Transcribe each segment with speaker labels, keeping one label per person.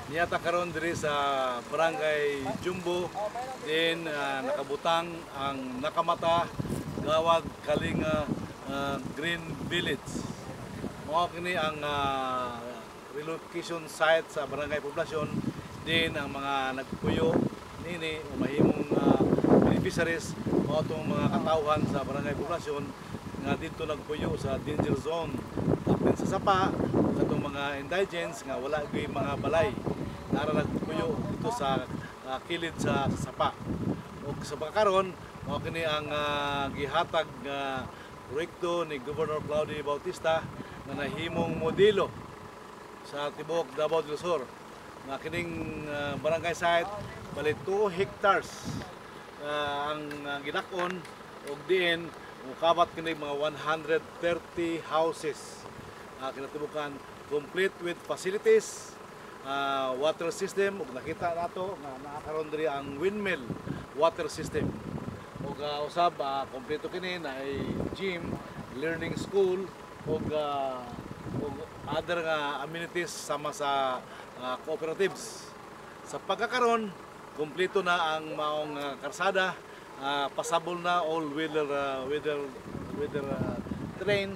Speaker 1: Niyata karon diri sa Barangay Jumbo din nakabutang ang Nakamata Gawad Kalinga Green Village. Mao kini ang relocation site sa barangay poblasyon din ang mga nagpuyo nini o mahimong beneficiaries mao tong mga katawhan sa barangay poblasyon nga dito nagpuyo sa danger zone din sa sapa katong mga indigents nga wala gyud mga balay nara nagpuyo dito sa kilid sa sapa. O sa pagkaron mao kini ang gihatag proyekto ni Governor Claudio Bautista na nahimong modelo sa tibuok Davao del Sur. Na kining barangay site bali 2 hectares ang gidakon ug diin mukabat kini mga 130 houses. Kinatibukan complete with facilities, water system ug nakita nato nga nakakaroon diri ang windmill water system. Ug usab kompleto kini na ay gym, learning school ug other nga amenities sama sa cooperatives. Sa pagkakaroon kompleto na ang maong karsada, passable na all-wheeler train,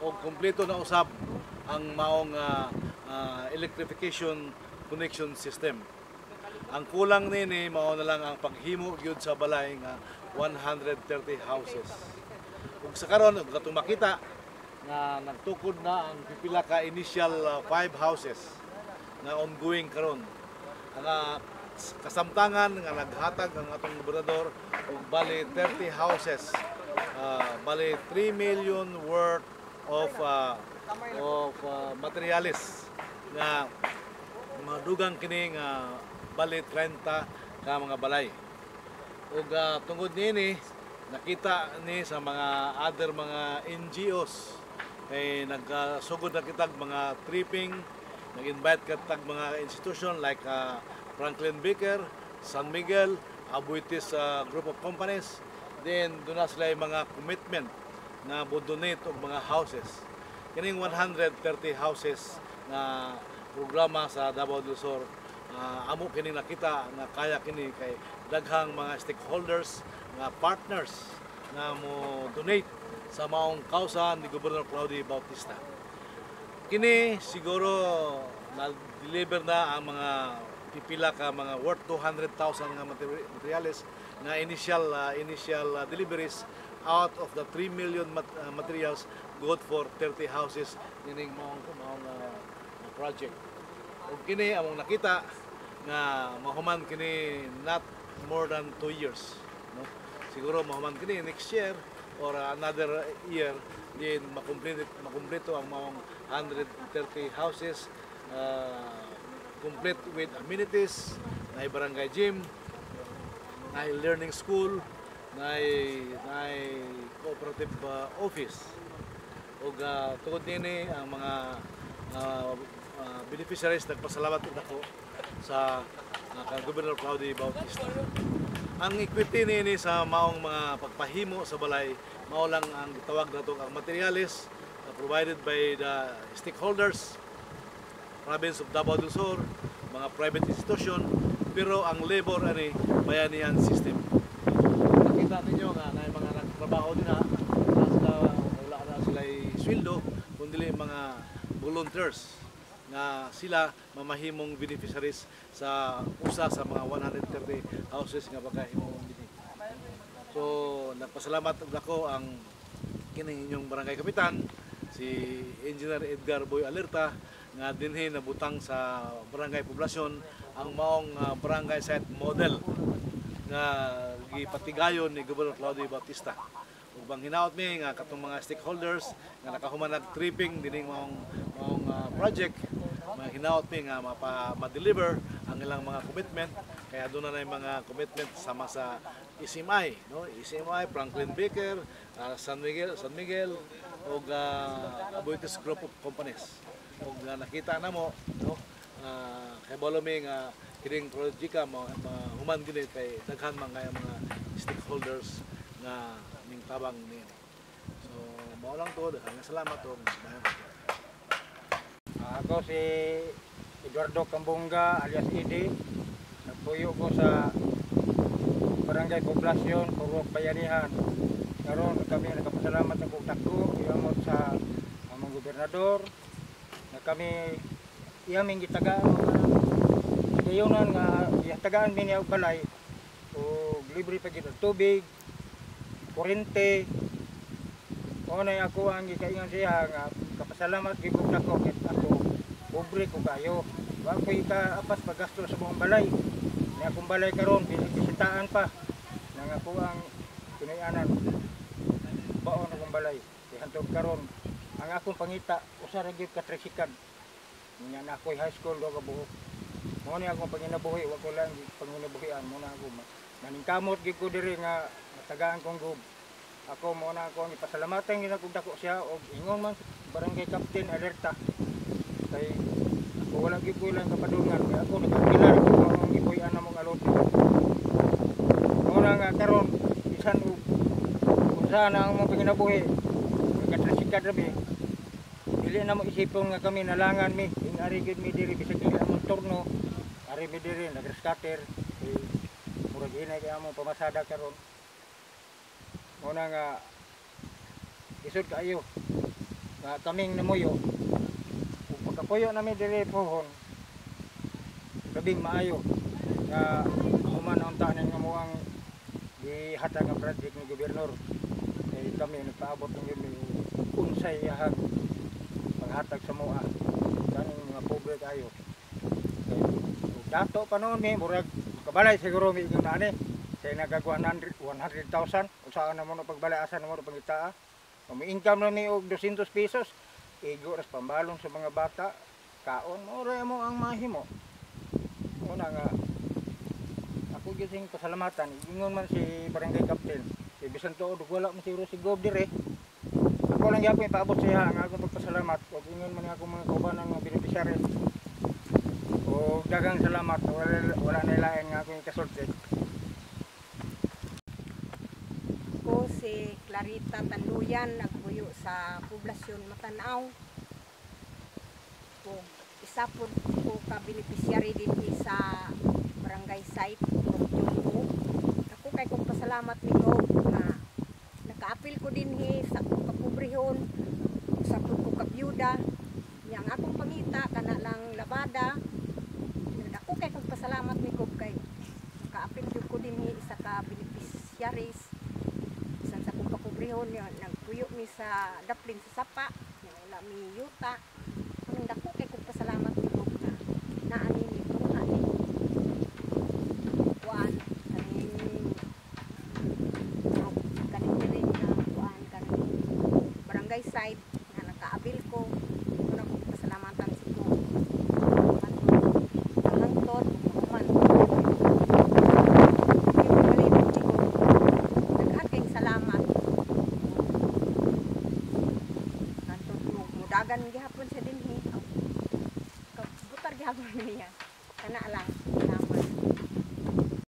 Speaker 1: o kompleto na usab ang maong electrification connection system. Ang kulang nini mao na lang ang paghimo gyud sa balay nga 130 houses. Ug sa karon katong makita nga nagtukod na ang pipila ka initial 5 houses na ongoing karon. Ang kasamtangan nga naghatag ang atong gobernador og bali 30 houses, bali 3 million worth of materials nga madugang kini nga bali 30 ka mga balay. Ug tungod nini nakita ni sa mga other mga NGOs kay nagsugod na kitag mga tripping, nag-invite kitag mga institution like Franklin Baker, San Miguel, Abuitis group of companies. Then doon na sila yung mga commitment na donate og mga houses. Kining 130 houses na programa sa Davao del Sur, amo kini nakita na kaya kini kay daghang mga stakeholders, mga partners na mo donate sa maong kausa ni Governor Claudio Bautista. Kini siguro na-deliver na ang mga pipila ka mga worth 200,000 nga materials na initial deliveries out of the 3 million materials good for 30 houses nining maong project. Ug kini among nakita nga mahuman kini not more than 2 years, no? Siguro mahuman kini next year or another year din makumpleto ang maong 130 houses, complete with amenities, na barangay gym, na learning school, na cooperative office. Ug tungod nini ang mga beneficiaries nagpasalamat ako sa Governor Claudio Bautista. Ang equity nini sa maong mga pagpahimo sa balay mao lang ang gitawag nato ang materials provided by the stakeholders, province of Davao del Sur, mga private institution, pero ang labor ani bayanihan system. Nakita ninyo nga na mga nagtrabaho din na wala na sila sweldo kundi mga volunteers nga sila mamahimong beneficiaries sa usa sa mga 130 houses nga pagkahimong dinhi. So nagpasalamat ako ang kining inyong barangay kapitan si Engineer Edgar Boy Alerta nga dinhi nabutang sa barangay poblasyon ang maong barangay site model nga gipatigayon ni Governor Claudio Bautista. Ug bang hinaot mi nga katong mga stakeholders nga nakahuman nag-tripping dining maong project, hinaot mi nga ma-deliver ang ilang mga commitment. Kaya doon na yung mga commitment sama sa ECMI, no? ECMI, Franklin Baker, San Miguel ug Abuitis group of companies. Ug nakita na mo, no? Kay Balome nga kining projeka human gid kay daghan man kay mga stakeholders nga ning tabang ni. So mao lang to, daghang salamat to.
Speaker 2: Ako si Eduardo Cambonga alias Edi. Nagpuyo ko sa Barangay Poblasyon, Purok Bayanihan. Karon kami nakapasalamat ng dako iamot sa among gobernador na kami iyaming gitagaan dayonan nga gitagaan mi niya og balay o libre pa gyud og tubig, kuryente. Mao na ako ang gikaingon siya nga kapasalamat gyud ko nako ket ako pobre ko kayo. Wa ko ikaapas paggasto sa buong balay. Ni akong balay karon bisitahan pa nang ako ang tinayanan baon akong balay. Hantod karon ang akong pangita usa ra gyud ka tricycle. Nya na ako'y high school do ka buhok. Mao ni akong panginabuhi, wa ko lang panginabuhian mo na ako. Naningkamot gyud ko diri nga tagaan kong gob. Ako mo na ako ipasalamatan gyud akong dako siya og ingon man barangay captain alerta. Kay ako wala gyud ko lang kapadungan kay ako nagkilar ko ang ipuy-an namong alot. Mao na nga karon bisan usa na ang mong panginabuhi. Katrisikad ra mi. Dili na mo isipon nga kami nalangan mi. Ari gyud mi diri bisag ila mong turno. Ari mi diri nagrescatter. Murag ina kay among pamasada karon. Mao na nga isod kaayo. Nga kaming namuyo. Ug pagkapuyo nami diri pohon. Labing maayo. Nga human ang tanan nga mo ang gihatag nga project ni gobernador. Kay kami nagpaabot ng yun unsay yahag paghatag sa mua kaning mga pobre tayo. Dato pa noon mi murag kabalay siguro mi ingon ani say nagag 100,000 usaha na mo no pagbalay asa na mo pangitaa. May income na mi og 200 pesos igo ras pambalong sa mga bata kaon mo ra mo ang mahimo. Una nga ako gyud sing pasalamatan ingon man si barangay captain bisan tuod wala man siguro si Gob dire. Ako lang gyapon ipaabot siya ang akong pagpasalamat ug ingon man ako mga kaubanan nga beneficiary. O daghang salamat wala na ilain nga akong ikasulti.
Speaker 3: Ako si Clarita Tanduyan, nagpuyo sa Poblasyon Matanaw. Ug isa po ko ka beneficiary din sa barangay site Jumbo. Ako kay kong pasalamat nito na nakaapil ko din sa akong kapobrehon, sa akong ko kabyuda, yang akong pangita kana lang labada. Ako kay kong pasalamat nito kay nakaapil ko din sa ka beneficiaries sa akong kapobrehon nagpuyo mi sa daplin sa sapa, wala mi yuta. Ang dako kay kong pasalamat nito na naani ni ani kuan barangay side na nakaabil ko una kong pasalamatan si ko hangtod man naghaking salamat hangtod mudagan gihapon sa dinhi kabutar gihapon niya kana lang salamat.